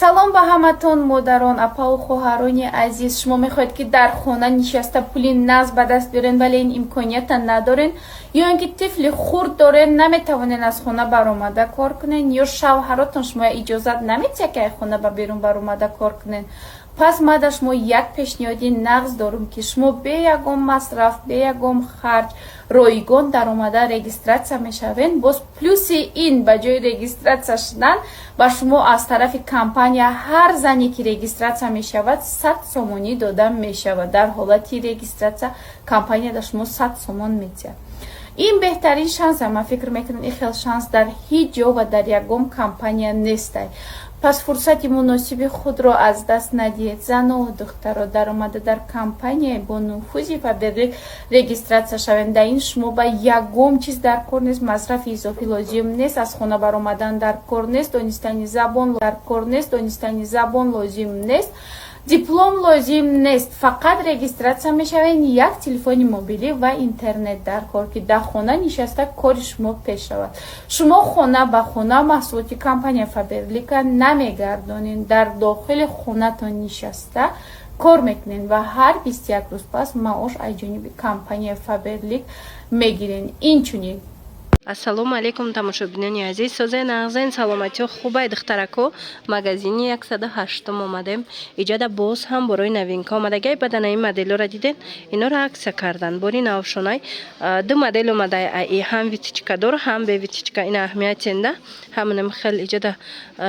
салом ба ҳаматон модарон, апау хоҳарони азиз. Шумо мехоҳед ки дар хона нишаста пули нағз ба даст биёрен, вале ин имкониятта надорен, ё ин ки тифли хурд дорен, наметавонен аз хона баромада кор кунен, ё шавҳаротон шумо иҷозат намедиҳед ки аз хона ба берун баромада кор кунен. пас ма да шумо як пешниҳоди нағз дорум ки шумо бе ягон масраф, бе ягон харҷ ройгон даромада регистратсия мешавен. боз плюси ин ба ҷои регистратсия шудан ба шумо аз тарафи компания ҳар зане ки регистратсия мешавад 100 сомонӣ дода мешавад. дар ҳолати регистратсия компания да шумо 100 сомон медиҳад. ин беҳтарин шанса. ман фикр мекунам ин хел шанс дар ҳеҷ ҷо ва дар ягон компания нестай. пас фурсати муносиби худро аз даст надиҳед. зану духтаро даромада дар компания бо нуфузи Фаберлик регистратсия шаванд. дар ин шумо ба ягон чиз дар кор нест. масрафи изофӣ лозим нест. аз хона баромадан дар кор нест. донистани забон лозим нест. диплом лозим нест. фақат регистратсия мешавен. як телефони мобилӣ ва интернет дар кор ки дар хона нишаста кори шумо пеш равад. шумо хона ба хона маҳсулоти компания Фаберлика намегардонен. дар дохили хонатон нишаста кор мекунен ва ҳар 21 рӯз пас маош аз ҷониби компания Фаберлик мегирен. инчунин ассалому алайкум тамошобинони азиз. созаи нағзен саломатиё хубай духтарако магазини 108 омадем. иҷада боз ҳам борои новинка омадагай баданаи моделора диден инора аксия кардан. бори навшонай ду модел омадай аи ҳам витичкадор ҳам бе витичка. ин аҳамиятенда ҳамонам хел иҷада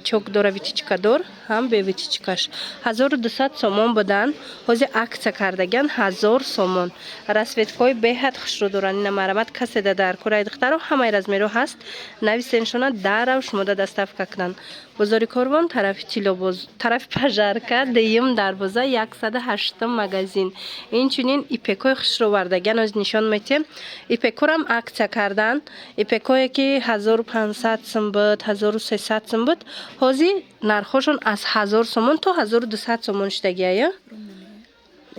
чок дора витичкадор ҳам бе витичкаш 1200 сомон будан. ҳозир аксия кардаган 1000 сомон. расветкои беҳад хушрӯ доран. ина марамат каседа дар кораи духтаро ҳамаи размеро ҳаст. нависеншона дарав шумода доставка кунанд. бозори корвон тарафи тилобоз тарафи пажарка дуюм дарвоза 108 магазин. инчунин ипекои хушрӯвардаган оз нишон метем. ипекорам аксия кардан. ипекое ки 1500 сом буд 1300 сом буд. ҳозир нархошон аз 1000 сомон то 1200 сомон шудагия.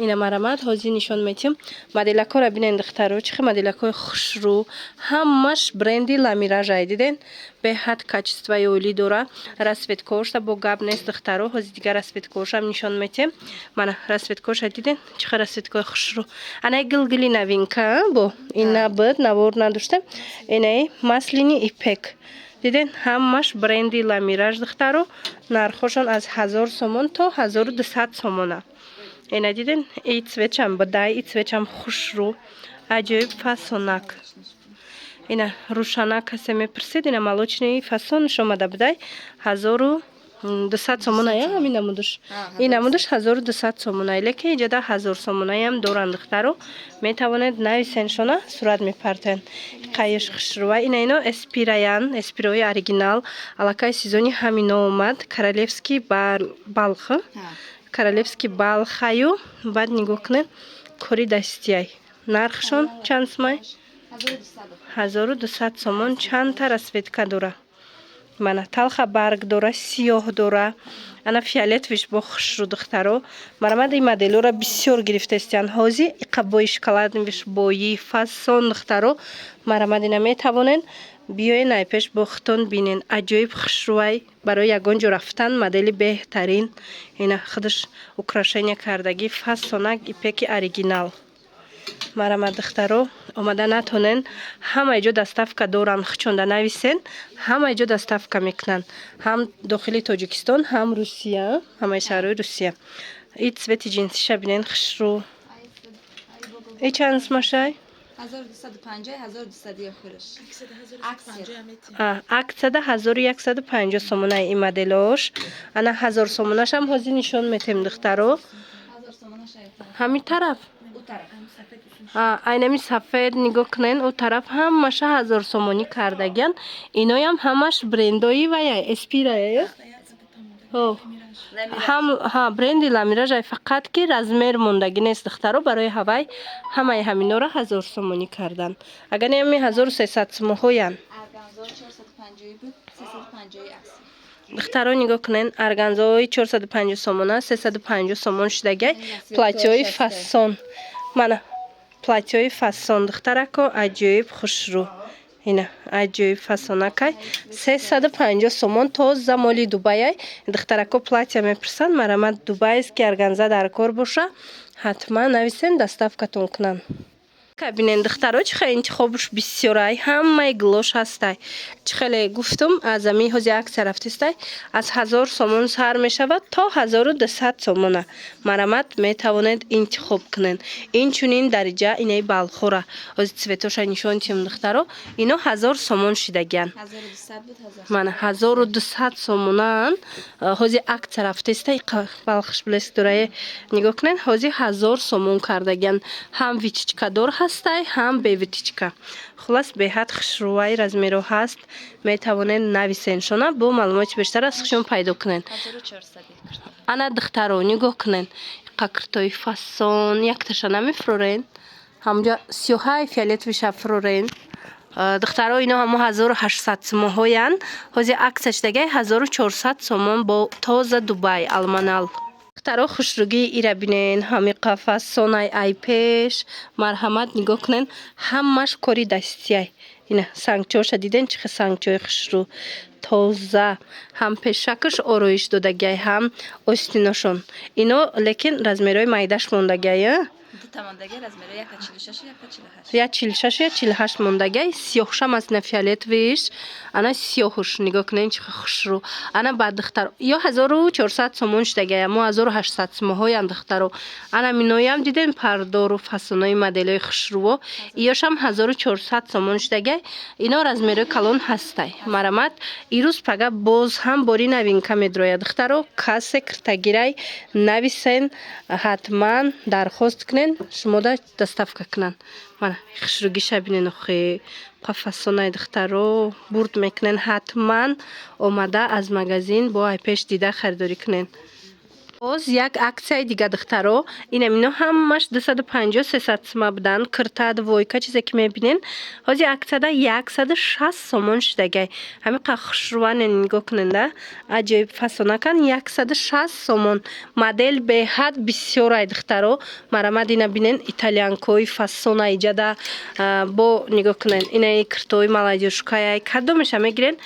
ина марамат ҳозир нишон метем. моделакора бинен духтаро чихи моделакои хушрӯ ҳамаш бренди ламиражай диден. беҳад качествои олӣ дора. расветкошта бо гап нест духтаро. ҳозир дигар расветкошам нишон метем. мана расветкоша диден чихи расветкои хушрӯ. анаи гилгили новинка бо ин набуд навор надоштем. инаи маслини ипек диден ҳамаш бренди ламираж духтаро. нархошон аз 1000 сомон то 1200 сомона. ина диден и цветчам будай и цветчам хушрӯ аҷоиб фасонак. ина рӯшана касе мепурсед. ина молочный фасонш омада будай 1200 сомоная. ҳамин намудуш ин намудуш 1200 сомоная. леки иҷада 1000 сомонаям доранд духтаро. метавонед нависеншона сурат мепартен. қайиш хушрӯва. ина ино эспираян эспирои оригинал аллакай сезони ҳамино омад. королевский балх королевский балхаю баъд нигоҳ кунед кори дастияй. нархшон чанд сомай? 1200 сомон. чандта расветка дора. мана талха барг дора, сиёҳ дора. ана фиолетовиш бо хушрӯ духтаро. марамад ин моделора бисёр гирифтестиян. ҳозир иқабои шоколадовиш бои фасон духтаро. марамад ина метавонен биёен айпеш бо хутон бинен. аҷоиб хушрӯвай барои ягон ҷо рафтан модели беҳтарин. ина худаш украшения кардагӣ фасонак ипеки оригинал. марамад духтаро омада натонен ҳамаи ҷо доставка доранд. хучонда нависен ҳамаи ҷо доставка мекунанд. ҳам дохили тоҷикистон ҳам русия ҳамаи шаҳрҳои русия. и цвети ҷинсиша бинен хушрӯ. и чанд смашай? 1250 охираш. аксияда 1150 сомонаи ин моделош. ана 1000 сомонашам ҳозир нишон метем духтаро. ҳамин тараф айнами сафед нигоҳ кунен. у тараф ҳамаша 1000 сомонӣ кардаган. иноям ҳамаш брендои ваяй эспирая бренди ламиражай. фақат ки размер мондагӣ нест духтаро. барои ҳавай ҳамаи ҳаминора 1000 сомонӣ кардан. агар неми 1300 сомоҳоян духтаро нигоҳ кунен. арганзои 450 сомона 350 сомон шудагай. платёи фасон. мана платёи фасон духтарако аҷоиб хушрӯ. اینا عجیب فسونکای 350 سومون توزه مالی دوبای دخترکو پلاتیا میپرسن مرامت دوبای است که ارگانزا در کار باشه حتما نویسین доставкатон کنن ببینین دخترها چه خیلی انتخابش بسیارای همه گلوش هسته چه خیلی گفتم از امی هزی عکس رفتسته از 1000 سومون سر می شود تا 1200 سومونه مرامت می توانید انتخاب کنین این چونین درجه اینه بالخوره از цветош نشون تیم دخترها اینو 1000 سومون شدگین من 1200 سومونن هزی عکس رفتسته بالخش بلسک دوره نگاه کنین هزی 1000 سومون کردگین هم ویچچکا دور هسته هم به ویتیچکا خلاص به حد خشروای размеру هست می توانید نویسین شونه با معلومات بیشتر از خشون پیدا کنین انا دخترو نگاه کنین قاکرتوی فاسون یک تاشا نمیفرورین همجا 32 فیالتویش افرورین دخترها اینا همو 1800 سومون هاین هزی عکسش دیگه 1400 سومون با تازه دوبای آلمانال دخترها خوشروگی ایره بینین همی قفص سونای ای پیش مرحمت نگاه کنین همش کاری دستیه اینا سنگچوش دیدین چه سنگچوی خوشرو تازه هم پیشکش آرویش دادگی هم استیناشون اینو لیکن размерای مایدش موندگیه یا 46 یا 48 موندگی سیاهشم از نفیالت ویش انا سیاهش نگاه کنین چه خوش رو انا بعد دختر یا 1400 سومون شدگی ما 1800 سومون های هم دختر رو انا مینویم دیدین پردار و فسونای مدل خوش رو ایاش هم 1400 سومون شدگی اینا размерای کلون هسته مرامت ایروز پگه باز هم باری نوین کمی دروی دختر رو کسی کرتگیرای نویسین حتما درخواست کنین شما دا доставка کنن من خشروگیش بینین خیلی قفصونای دختر رو برد میکنن حتما اومده از مگزین با ای پیش دیده خریداری کنین باز یک عکسای دیگه دخترها این امینو همش 250 300 سوم بودن کرتا دویکا چیزی که میبینین هازی عکسدا 160 سومون شدگی همین قخشروان نگاه کننده عجیب فسونکن 160 سومون مدل به حد بسیار دخترها مرامد اینا بینین ایتالیانکوی فسون ایجاده با نگاه کنین اینا کرتوی مالادیوشکای کدومش میگیرین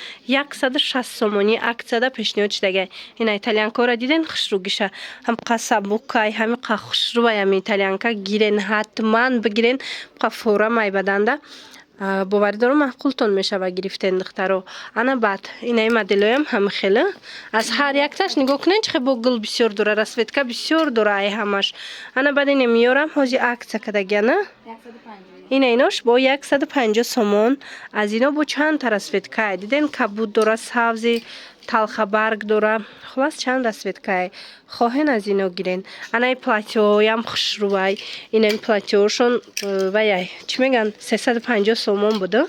160 سومونی عکسدا پیشنهاد شدگی اینا ایتالیانکو را دیدین خشروگیش هم قصبوکای همین خوش روی هم ایتالیانکا گیرین حتما بگیرین فورا مای بدنده باوری دارم معقولتون میشه و گرفتین دخترو انا بعد اینای مدلویم هم خیلی از هر یک تاش نگاه کنین چه با گل بسیار دوره رسویتکا بسیار دوره ای همش انا بعد اینه میارم هاجی عکس کدگی نه ایناش با 150 سومون از اینا با چند تا رسویتکا دیدین کبود دوره سبزی تلخ برگ دوره خلاص چند رسویتکای خواهین از اینو گیرین انای پلاتیوی هم خوش روی این پلاتیوشون ویای چی میگن 350 سومون بوده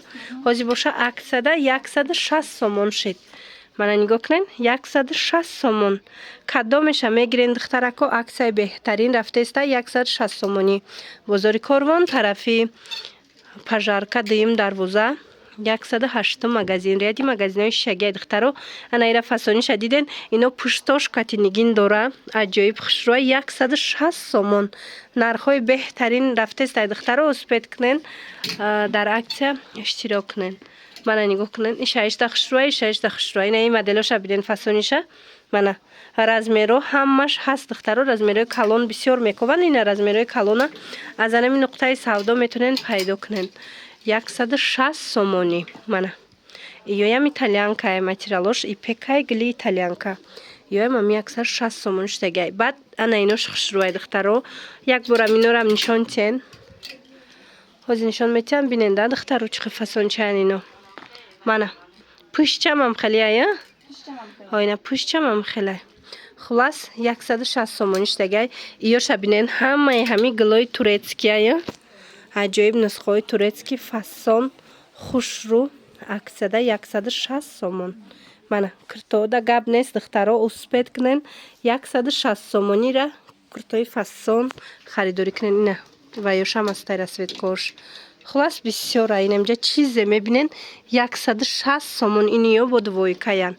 هازی باشه عکسده 160 سومون شد من نگاه کنین 160 سومون کدامش میگیرین دخترکو عکسای بهترین رفته است 160 سومونی بازار کاروان طرفی پژارکا دیم دروازه 108 مگزین ریادی مگزینای شگی دخترو انا ایرا فسونی شدیدن اینو پشتاش کاتینگین داره عجایب خوشروی 160 سومون نرخای بهترین رفته است دخترو اسپید کنین در عکس اشتراک کنین من نگاه کنین این شایسته خوشروی نه این مدلش بیدین فسونیشه من размеру همش هست دخترو размерای کلون بسیار میکوبن این размерای کلون از همین نقطه سودا میتونین پیدا کنین 160 سومونی منه ایویم ایتالیانکای ماتریالوش ایپکای گلی ایتالیانکا ایویم هم 160 سومون شدگی بعد انا اینوش خوشروی دخترو یک بورم اینورم نشان تین هازی نشان میتین بیننده دخترو چه فسون چین اینو منه پشتم هم خیلی های نه پشتم هم خیلی خلاص 160 سومون شدگی ایوش بینن همه گلوی تورецکی های عجایب نسخه های تورецکی فسون خوش رو عکسده 160 سومون من کرتو دا گب نیست دخترها اسپید کنن 160 سومونی را کرتوی فسون خریداری کنن نه و یوشم از تای رسوید کش خلاص بسیار این امجا چیزه میبینن 160 سومون اینیو با دوی کهین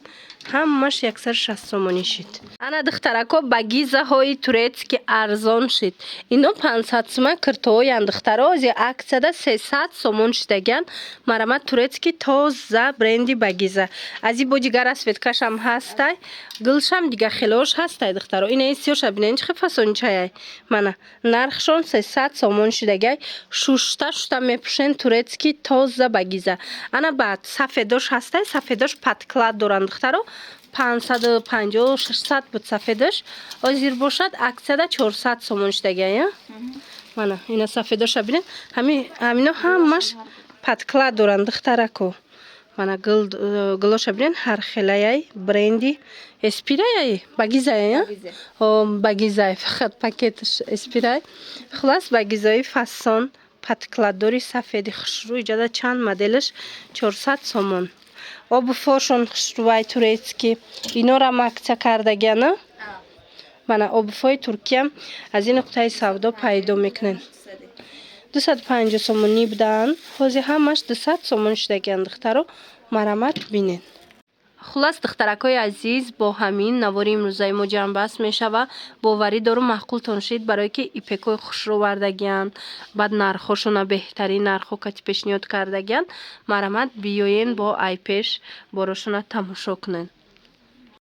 ҳамаш 160 сомонӣ шид. Ана духтарако ба гизаҳои турецки арзон шид. Ино 500 сомон киртоян духтаро ози аксияда 300 сомон шидаган. Марамад турецки тоза бренди ба гиза. Ази бодига расветкашам ҳастай. Гулшам дига хелош ҳастай духтаро. Ина сиёша бинен чӣ фасони чаяй. Мана нархшон 300 сомон шидагай. Шушта мепушен турецки тоза ба гиза. Ана баъд сафедош ҳастай. Сафедош падклад доранд духтаро. 550-600 буд сафедош. Озир бошад аксияда 400 сомон шидагай. Мана ина сафедоша бинен. Ҳамино ҳамаш падклад доранд духтарако. Мана гулоша бинен ҳар хелаяй бренди эспираяй багизая. Багизай фақат пакеташ эспирай. Хулас багизаи фасон падкладдори сафеди хушрӯй ҷада чанд моделаш 400 сомон. Обуфошон хушрӯвай турецки. Инорам аксия кардагана. Мана обуфои туркиям аз ин нуқтаи савдо пайдо мекунен. 250 сомонӣ будан. Ҳозир ҳамаш 200 сомон шидаган духтаро марамат бинен. Хулас духтаракои азиз, бо ҳамин навори имрӯзаи мо ҷамъбаст мешава. Боварӣ дорум маъқултон шид барое ки ипекҳои хушрӯ вардагиян. Баъд нархошона беҳтарин нархҳо кати пешниҳод кардагиян. Марамат биёен бо айпеш борошона тамошо кунен.